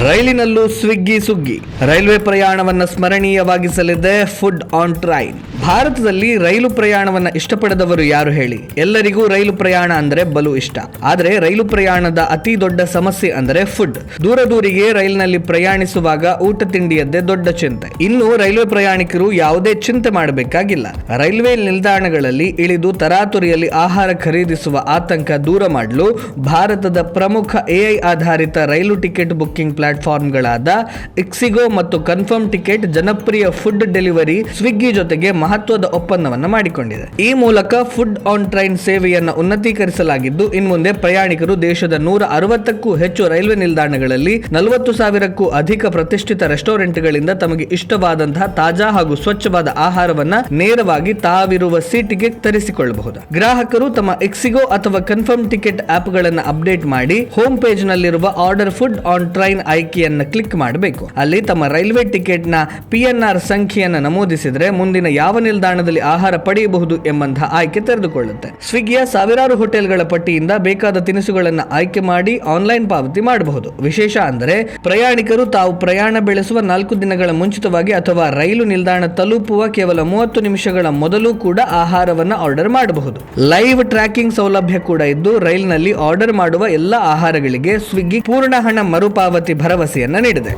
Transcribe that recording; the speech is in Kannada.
ರೈಲಿನಲ್ಲೂ ಸ್ವಿಗ್ಗಿ ಸುಗ್ಗಿ. ರೈಲ್ವೆ ಪ್ರಯಾಣವನ್ನು ಸ್ಮರಣೀಯವಾಗಿಸಲಿದೆ ಫುಡ್ ಆನ್ ಟ್ರೈನ್. ಭಾರತದಲ್ಲಿ ರೈಲು ಪ್ರಯಾಣವನ್ನು ಇಷ್ಟಪಡದವರು ಯಾರು ಹೇಳಿ? ಎಲ್ಲರಿಗೂ ರೈಲು ಪ್ರಯಾಣ ಅಂದರೆ ಬಲು ಇಷ್ಟ. ಆದರೆ ರೈಲು ಪ್ರಯಾಣದ ಅತಿ ದೊಡ್ಡ ಸಮಸ್ಯೆ ಅಂದರೆ ಫುಡ್. ದೂರ ದೂರಿಗೆ ರೈಲಿನಲ್ಲಿ ಪ್ರಯಾಣಿಸುವಾಗ ಊಟ ತಿಂಡಿಯದ್ದೇ ದೊಡ್ಡ ಚಿಂತೆ. ಇನ್ನು ರೈಲ್ವೆ ಪ್ರಯಾಣಿಕರು ಯಾವುದೇ ಚಿಂತೆ ಮಾಡಬೇಕಾಗಿಲ್ಲ. ರೈಲ್ವೆ ನಿಲ್ದಾಣಗಳಲ್ಲಿ ಇಳಿದು ತರಾತುರಿಯಲ್ಲಿ ಆಹಾರ ಖರೀದಿಸುವ ಆತಂಕ ದೂರ ಮಾಡಲು ಭಾರತದ ಪ್ರಮುಖ ಎಐ ಆಧಾರಿತ ರೈಲು ಟಿಕೆಟ್ ಬುಕ್ಕಿಂಗ್ ಪ್ಲಾಟ್ಫಾರ್ಮ್ಗಳಾದ ಇಕ್ಸಿಗೋ ಮತ್ತು ಕನ್ಫರ್ಮ್ ಟಿಕೆಟ್ ಜನಪ್ರಿಯ ಫುಡ್ ಡೆಲಿವರಿ ಸ್ವಿಗ್ಗಿ ಜೊತೆಗೆ ಮಹತ್ವದ ಒಪ್ಪಂದವನ್ನು ಮಾಡಿಕೊಂಡಿದೆ. ಈ ಮೂಲಕ ಫುಡ್ ಆನ್ ಟ್ರೈನ್ ಸೇವೆಯನ್ನು ಉನ್ನತೀಕರಿಸಲಾಗಿದ್ದು, ಇನ್ಮುಂದೆ ಪ್ರಯಾಣಿಕರು ದೇಶದ 160ಕ್ಕೂ ಹೆಚ್ಚು ರೈಲ್ವೆ ನಿಲ್ದಾಣಗಳಲ್ಲಿ 40,000ಕ್ಕೂ ಅಧಿಕ ಪ್ರತಿಷ್ಠಿತ ರೆಸ್ಟೋರೆಂಟ್ಗಳಿಂದ ತಮಗೆ ಇಷ್ಟವಾದಂತಹ ತಾಜಾ ಹಾಗೂ ಸ್ವಚ್ಛವಾದ ಆಹಾರವನ್ನ ನೇರವಾಗಿ ತಾವಿರುವ ಸೀಟಿಗೆ ತರಿಸಿಕೊಳ್ಳಬಹುದು. ಗ್ರಾಹಕರು ತಮ್ಮ ಎಕ್ಸಿಗೋ ಅಥವಾ ಕನ್ಫರ್ಮ್ ಟಿಕೆಟ್ ಆಪ್ಗಳನ್ನು ಅಪ್ಡೇಟ್ ಮಾಡಿ ಹೋಮ್ ಪೇಜ್ ನಲ್ಲಿರುವ ಆರ್ಡರ್ ಫುಡ್ ಆನ್ ಟ್ರೈನ್ ಆಯ್ಕೆಯನ್ನು ಕ್ಲಿಕ್ ಮಾಡಬೇಕು. ಅಲ್ಲಿ ತಮ್ಮ ರೈಲ್ವೆ ಟಿಕೆಟ್ ನ PNR ಸಂಖ್ಯೆಯನ್ನು ನಮೂದಿಸಿದರೆ ಮುಂದಿನ ಯಾವ ನಿಲ್ದಾಣದಲ್ಲಿ ಆಹಾರ ಪಡೆಯಬಹುದು ಎಂಬಂತಹ ಆಯ್ಕೆ ತೆರೆದುಕೊಳ್ಳುತ್ತೆ. ಸ್ವಿಗ್ಗಿಯ ಸಾವಿರಾರು ಹೋಟೆಲ್ಗಳ ಪಟ್ಟಿಯಿಂದ ಬೇಕಾದ ತಿನಿಸುಗಳನ್ನು ಆಯ್ಕೆ ಮಾಡಿ ಆನ್ಲೈನ್ ಪಾವತಿ ಮಾಡಬಹುದು. ವಿಶೇಷ ಅಂದರೆ ಪ್ರಯಾಣಿಕರು ತಾವು ಪ್ರಯಾಣ ಬೆಳೆಸುವ 4 ದಿನಗಳ ಮುಂಚಿತವಾಗಿ ಅಥವಾ ರೈಲು ನಿಲ್ದಾಣ ತಲುಪುವ ಕೇವಲ 30 ನಿಮಿಷಗಳ ಮೊದಲು ಕೂಡ ಆಹಾರವನ್ನು ಆರ್ಡರ್ ಮಾಡಬಹುದು. ಲೈವ್ ಟ್ರ್ಯಾಕಿಂಗ್ ಸೌಲಭ್ಯ ಕೂಡ ಇದ್ದು, ರೈಲಿನಲ್ಲಿ ಆರ್ಡರ್ ಮಾಡುವ ಎಲ್ಲ ಆಹಾರಗಳಿಗೆ ಸ್ವಿಗ್ಗಿ ಪೂರ್ಣ ಹಣ ಮರುಪಾವತಿ ಭರವಸೆಯನ್ನ ನೀಡಿದೆ.